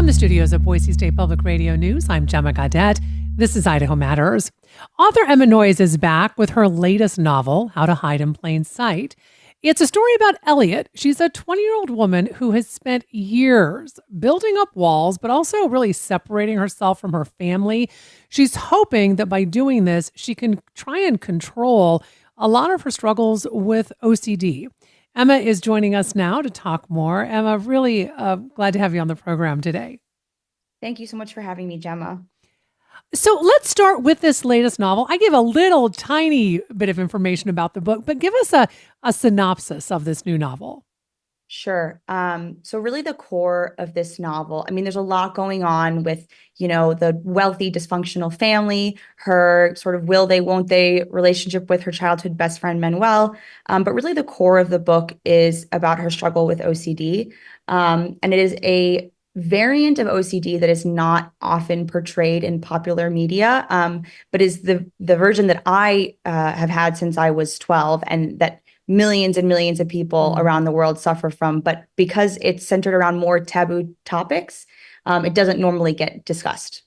From the studios of Boise State Public Radio News, I'm Gemma Gaudette. This is Idaho Matters. Author Emma Noyes is back with her latest novel, How to Hide in Plain Sight. It's a story about Eliot. She's a 20-year-old woman who has spent years building up walls, but also really separating herself from her family. She's hoping that by doing this, she can try and control a lot of her struggles with OCD. Emma is joining us now to talk more. Emma, really glad to have you on the program today. Thank you so much for having me, Gemma. So let's start with this latest novel. I gave a little tiny bit of information about the book, but give us a synopsis of this new novel. Sure. So really the core of this novel, I mean, there's a lot going on with, the wealthy, dysfunctional family, her sort of will they, won't they relationship with her childhood best friend, Manuel. But really the core of the book is about her struggle with OCD. And it is a variant of OCD that is not often portrayed in popular media, but is the version that I have had since I was 12, and that millions and millions of people around the world suffer from. But because it's centered around more taboo topics, it doesn't normally get discussed.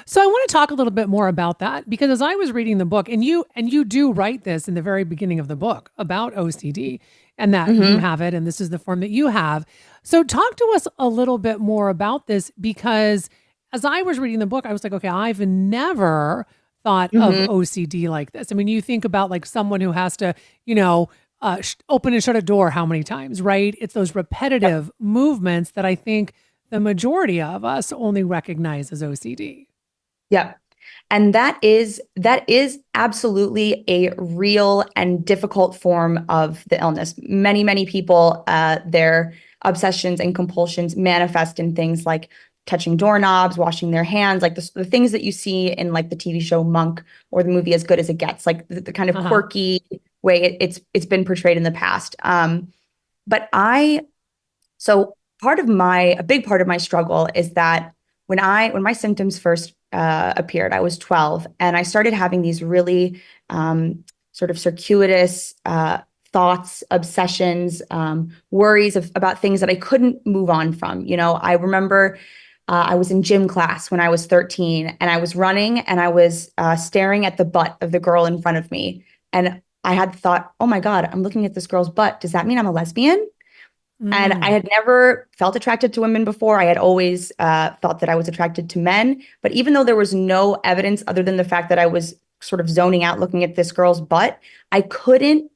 So I want to talk a little bit more about that, because as I was reading the book, and you do write this in the very beginning of the book about OCD and that you have it, and this is the form that you have. So talk to us a little bit more about this, because as I was reading the book, I was like, okay, I've never thought of OCD like this. I mean, you think about like someone who has to, open and shut a door how many times, right? It's those repetitive movements that I think the majority of us only recognize as OCD. Yeah. And that is absolutely a real and difficult form of the illness. Many, many people, their obsessions and compulsions manifest in things like touching doorknobs, washing their hands, like the things that you see in like the TV show Monk or the movie As Good as It Gets, like the kind of quirky way it's been portrayed in the past. So a big part of my struggle is that when my symptoms first appeared, I was 12, and I started having these really sort of circuitous thoughts, obsessions, worries about things that I couldn't move on from. I remember I was in gym class when I was 13, and I was running, and I was staring at the butt of the girl in front of me. And I had the thought, oh my God, I'm looking at this girl's butt. Does that mean I'm a lesbian? And I had never felt attracted to women before. I had always thought that I was attracted to men. But even though there was no evidence other than the fact that I was sort of zoning out looking at this girl's butt, I couldn't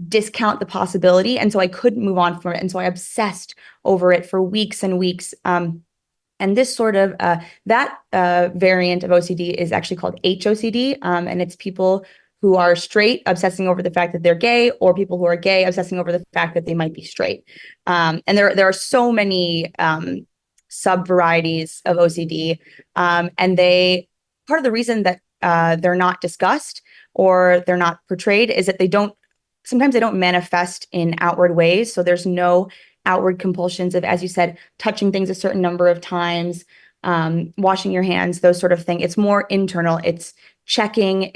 discount the possibility. And so I couldn't move on from it. And so I obsessed over it for weeks and weeks. And this sort of, that variant of OCD is actually called HOCD. And it's people who are straight obsessing over the fact that they're gay, or people who are gay obsessing over the fact that they might be straight. And there are so many sub-varieties of OCD. And part of the reason that they're not discussed or they're not portrayed is that sometimes they don't manifest in outward ways. So there's no outward compulsions of, as you said, touching things a certain number of times, washing your hands, those sort of things. It's more internal. It's checking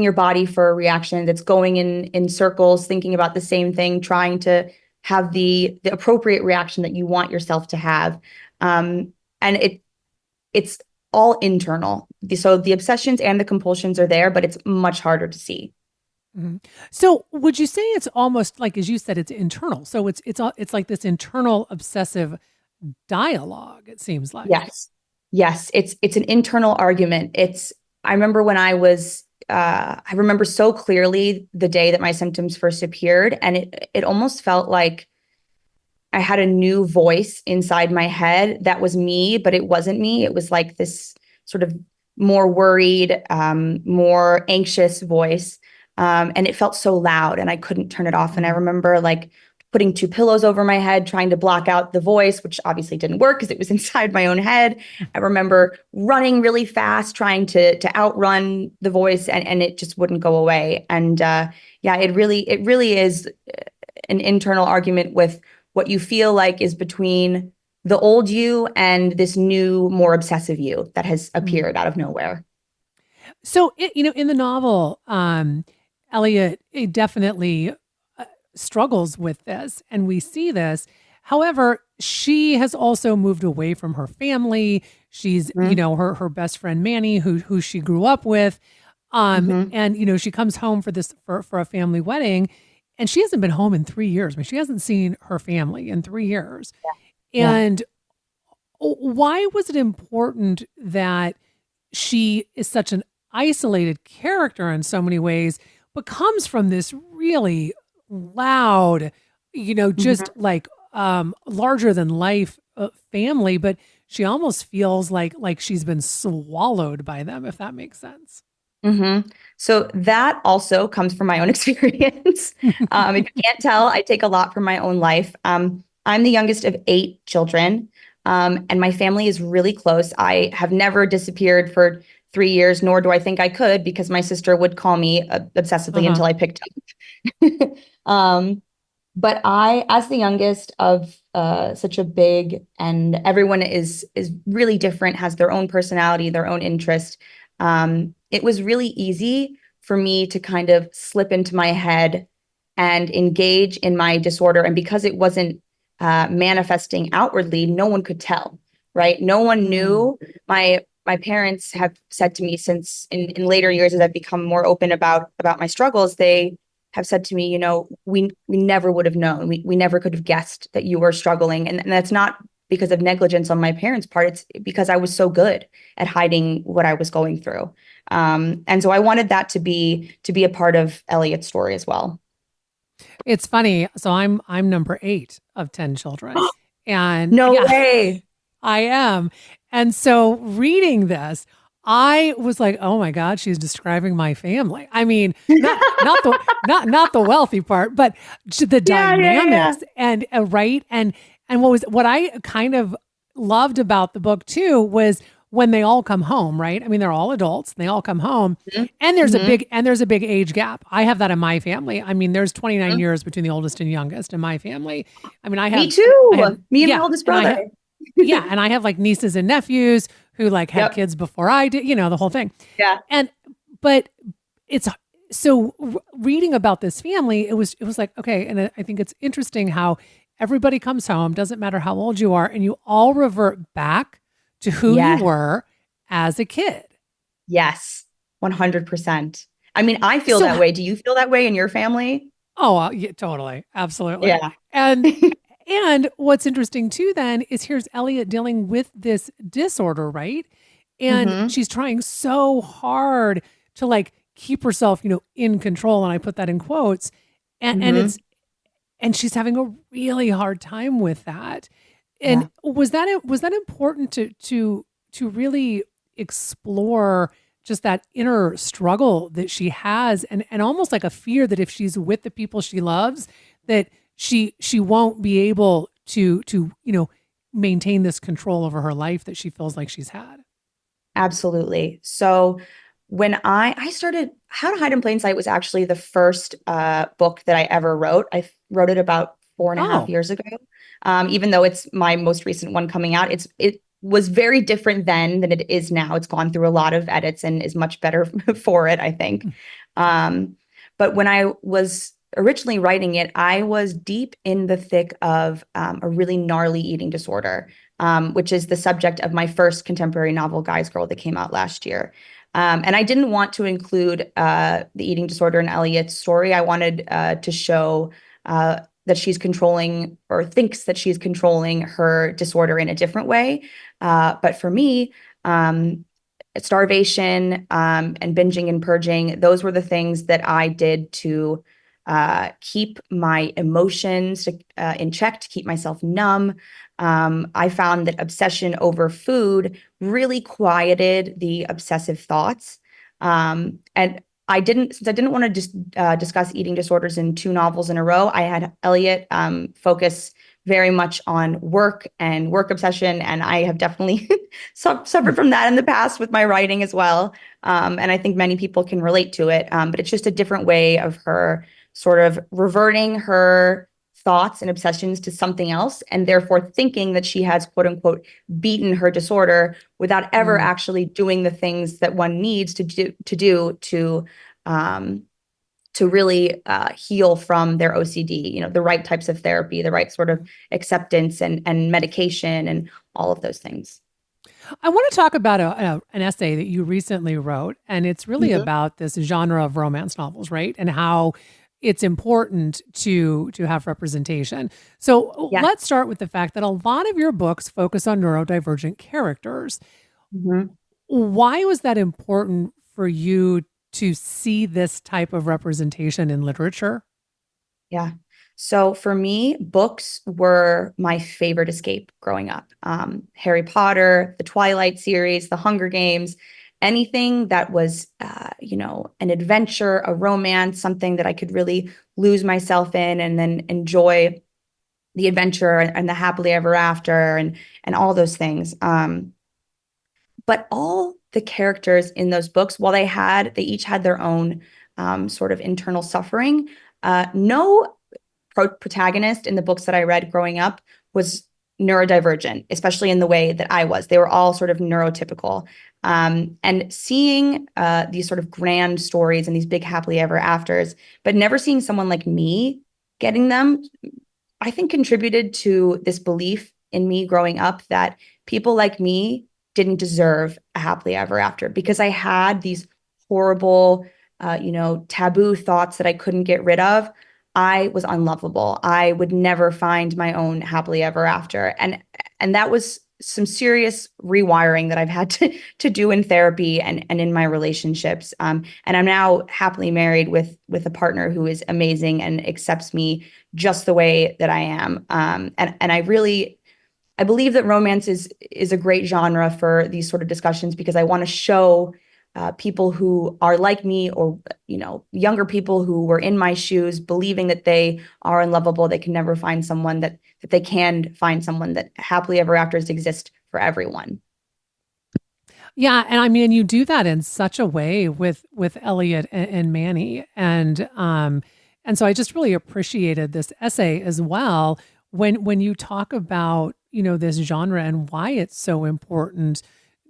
your body for a reaction. That's going in circles, thinking about the same thing, trying to have the appropriate reaction that you want yourself to have. And it's all internal. So the obsessions and the compulsions are there, but it's much harder to see. Mm-hmm. So would you say it's almost like, as you said, it's internal? So it's like this internal obsessive dialogue, it seems like. Yes. It's an internal argument. I remember when I remember so clearly the day that my symptoms first appeared, and it almost felt like I had a new voice inside my head that was me, but it wasn't me. It was like this sort of more worried, more anxious voice. And it felt so loud, and I couldn't turn it off. And I remember like putting 2 pillows over my head, trying to block out the voice, which obviously didn't work because it was inside my own head. I remember running really fast, trying to outrun the voice, and it just wouldn't go away. And it really is an internal argument with what you feel like is between the old you and this new, more obsessive you that has appeared out of nowhere. So, in the novel, Eliot definitely struggles with this, and we see this. However, she has also moved away from her family. She's, Mm-hmm. her best friend Manny, who she grew up with. Mm-hmm. And she comes home for a family wedding, and she hasn't been home in 3 years. I mean, she hasn't seen her family in 3 years. Yeah. And why was it important that she is such an isolated character in so many ways, but comes from this really loud, just Mm-hmm. like larger than life family, but she almost feels like she's been swallowed by them, if that makes sense. Mm-hmm. So that also comes from my own experience. If you can't tell, I take a lot from my own life. I'm the youngest of 8 children, and my family is really close. I have never disappeared for 3 years, nor do I think I could, because my sister would call me obsessively Uh-huh. until I picked up. Um, but I, as the youngest of such a big, and everyone is really different, has their own personality, their own interest. It was really easy for me to kind of slip into my head and engage in my disorder. And because it wasn't manifesting outwardly, no one could tell, right? No one Mm. knew. My parents have said to me, since in later years, as I've become more open about my struggles, they have said to me, we never would have known. We never could have guessed that you were struggling. And that's not because of negligence on my parents' part. It's because I was so good at hiding what I was going through. And so I wanted that to be a part of Eliot's story as well. It's funny. So I'm number 8 of 10 children. And No yeah, way. I am. And so reading this, I was like, "Oh my God, she's describing my family." I mean, not the wealthy part, but the Yeah, yeah, yeah. dynamics and right and what I kind of loved about the book too was when they all come home, right? I mean, they're all adults, and they all come home, and Mm-hmm. there's a big age gap. I have that in my family. I mean, there's 29 Hmm. years between the oldest and youngest in my family. I mean, Me I have too. Me and my yeah, oldest and I brother. have yeah, and I have like nieces and nephews who like had Yep. kids before I did, the whole thing. Yeah. And but it's so reading about this family, it was like, okay, and I think it's interesting how everybody comes home, doesn't matter how old you are, and you all revert back to who you Yes. were as a kid. Yes. 100%. I mean, I feel So that way. Do you feel that way in your family? yeah, totally, absolutely. Yeah. And what's interesting too then is here's Elliot dealing with this disorder, right? And Hmm. she's trying so hard to like keep herself, in control. And I put that in quotes. And Hmm. and she's having a really hard time with that. And Yeah. was that important to really explore just that inner struggle that she has and almost like a fear that if she's with the people she loves, that she won't be able to maintain this control over her life that she feels like she's had. Absolutely. So when I started, How to Hide in Plain Sight was actually the first book that I ever wrote. Wrote it about 4.5 Oh. years ago. Even though it's my most recent one coming out, it was very different then than it is now. It's gone through a lot of edits and is much better for it, I think. Um, but when I was originally writing it, I was deep in the thick of a really gnarly eating disorder, which is the subject of my first contemporary novel, Guy's Girl, that came out last year. And I didn't want to include the eating disorder in Eliot's story. I wanted to show that she's controlling or thinks that she's controlling her disorder in a different way. But for me, starvation and binging and purging, those were the things that I did to keep my emotions in check, to keep myself numb. I found that obsession over food really quieted the obsessive thoughts. And since I didn't want to just discuss eating disorders in 2 novels in a row, I had Eliot focus very much on work and work obsession. And I have definitely suffered from that in the past with my writing as well. And I think many people can relate to it. But it's just a different way of her sort of reverting her thoughts and obsessions to something else, and therefore thinking that she has, quote unquote, beaten her disorder without ever Mm. actually doing the things that one needs to do to um, to really heal from their OCD, the right types of therapy, the right sort of acceptance and medication and all of those things. I want to talk about an essay that you recently wrote, and it's really Mhm. about this genre of romance novels, right? And how it's important to have representation. So Yeah. let's start with the fact that a lot of your books focus on neurodivergent characters. Mhm. Why was that important for you to see this type of representation in literature? Yeah. So for me, books were my favorite escape growing up. Harry Potter, the Twilight series, the Hunger Games, anything that was, an adventure, a romance, something that I could really lose myself in and then enjoy the adventure and the happily ever after and all those things. But all the characters in those books, while they each had their own sort of internal suffering, no protagonist in the books that I read growing up was neurodivergent, especially in the way that I was. They were all sort of neurotypical. And seeing these sort of grand stories and these big happily ever afters, but never seeing someone like me getting them, I think contributed to this belief in me growing up that people like me didn't deserve a happily ever after because I had these horrible, taboo thoughts that I couldn't get rid of. I was unlovable. I would never find my own happily ever after. And that was some serious rewiring that I've had to do in therapy and in my relationships. And I'm now happily married with a partner who is amazing and accepts me just the way that I am. And I believe that romance is a great genre for these sort of discussions because I want to show people who are like me or younger people who were in my shoes believing that they are unlovable, they can never find someone that they can find someone that happily ever afters exist for everyone. Yeah, and I mean, you do that in such a way with Eliot and Manny, and so I just really appreciated this essay as well when you talk about this genre and why it's so important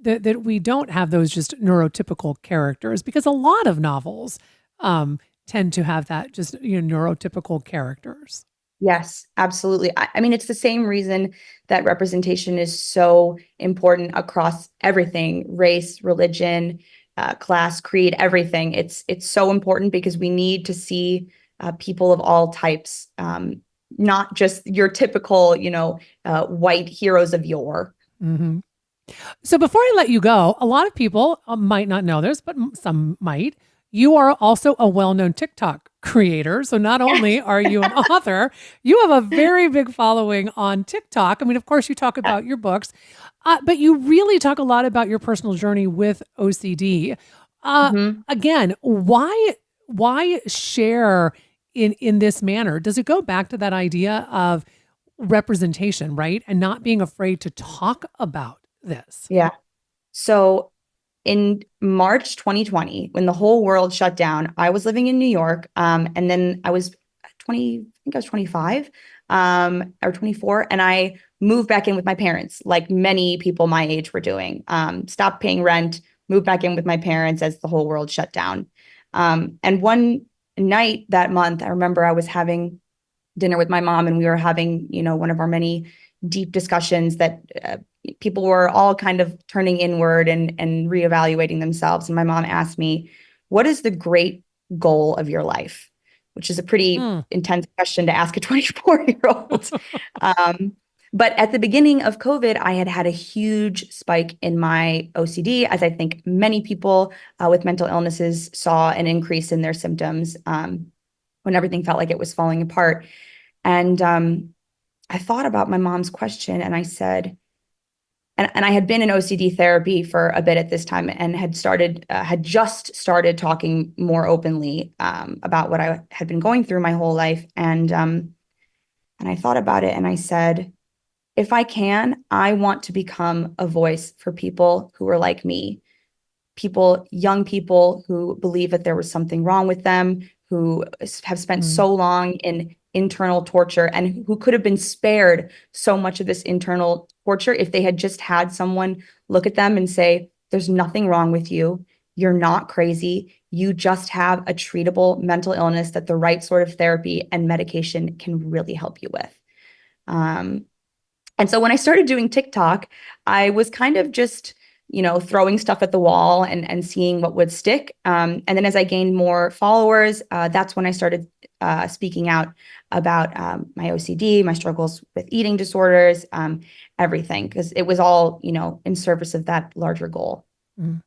that we don't have those just neurotypical characters because a lot of novels tend to have that just neurotypical characters. Yes, absolutely. I mean, it's the same reason that representation is so important across everything, race, religion, class, creed, everything. It's so important because we need to see people of all types, not just your typical, white heroes of yore. Hmm. So before I let you go, a lot of people might not know this, but some might. You are also a well-known TikTok creator. So not only are you an author, you have a very big following on TikTok. I mean, of course, you talk about your books, but you really talk a lot about your personal journey with OCD. Mhm. Again, why share in this manner? Does it go back to that idea of representation, right? And not being afraid to talk about this? Yeah. So in March 2020, when the whole world shut down, I was living in New York. And then I was 20, I think I was 25, or 24. And I moved back in with my parents, like many people my age were doing. Stopped paying rent, moved back in with my parents as the whole world shut down. And one night that month, I remember I was having dinner with my mom and we were having, one of our many deep discussions that people were all kind of turning inward and reevaluating themselves. And my mom asked me, what is the great goal of your life? Which is a pretty Hmm. intense question to ask a 24-year-old. Um, but at the beginning of COVID, I had had a huge spike in my OCD, as I think many people with mental illnesses saw an increase in their symptoms when everything felt like it was falling apart. And I thought about my mom's question and I said, and I had been in OCD therapy for a bit at this time and had just started talking more openly about what I had been going through my whole life. And I thought about it and I said, if I can, I want to become a voice for people who are like me, young people who believe that there was something wrong with them, who have spent Hmm. so long in internal torture and who could have been spared so much of this internal torture if they had just had someone look at them and say, there's nothing wrong with you. you're not crazy. You just have a treatable mental illness that the right sort of therapy and medication can really help you with. And so when I started doing TikTok, I was kind of just, throwing stuff at the wall and seeing what would stick. And then as I gained more followers, that's when I started speaking out about my OCD, my struggles with eating disorders, everything, because it was all, in service of that larger goal. Mm.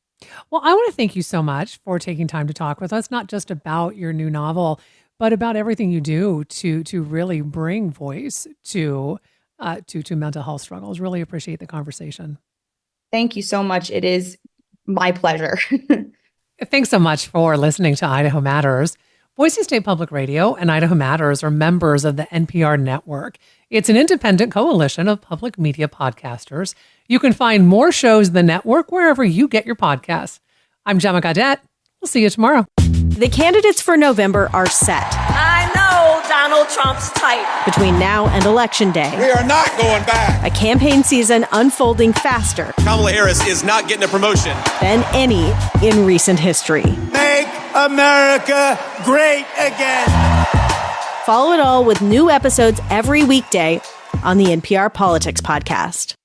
Well, I want to thank you so much for taking time to talk with us, not just about your new novel, but about everything you do to really bring voice to mental health struggles. Really appreciate the conversation. Thank you so much. It is my pleasure. Thanks so much for listening to Idaho Matters. Boise State Public Radio and Idaho Matters are members of the NPR network. It's an independent coalition of public media podcasters. You can find more shows in the network wherever you get your podcasts. I'm Gemma Gaudette. We'll see you tomorrow. The candidates for November are set. I know Donald Trump's type. Between now and Election Day, we are not going back. A campaign season unfolding faster. Kamala Harris is not getting a promotion Than any in recent history. Make America great again. Follow it all with new episodes every weekday on the NPR Politics Podcast.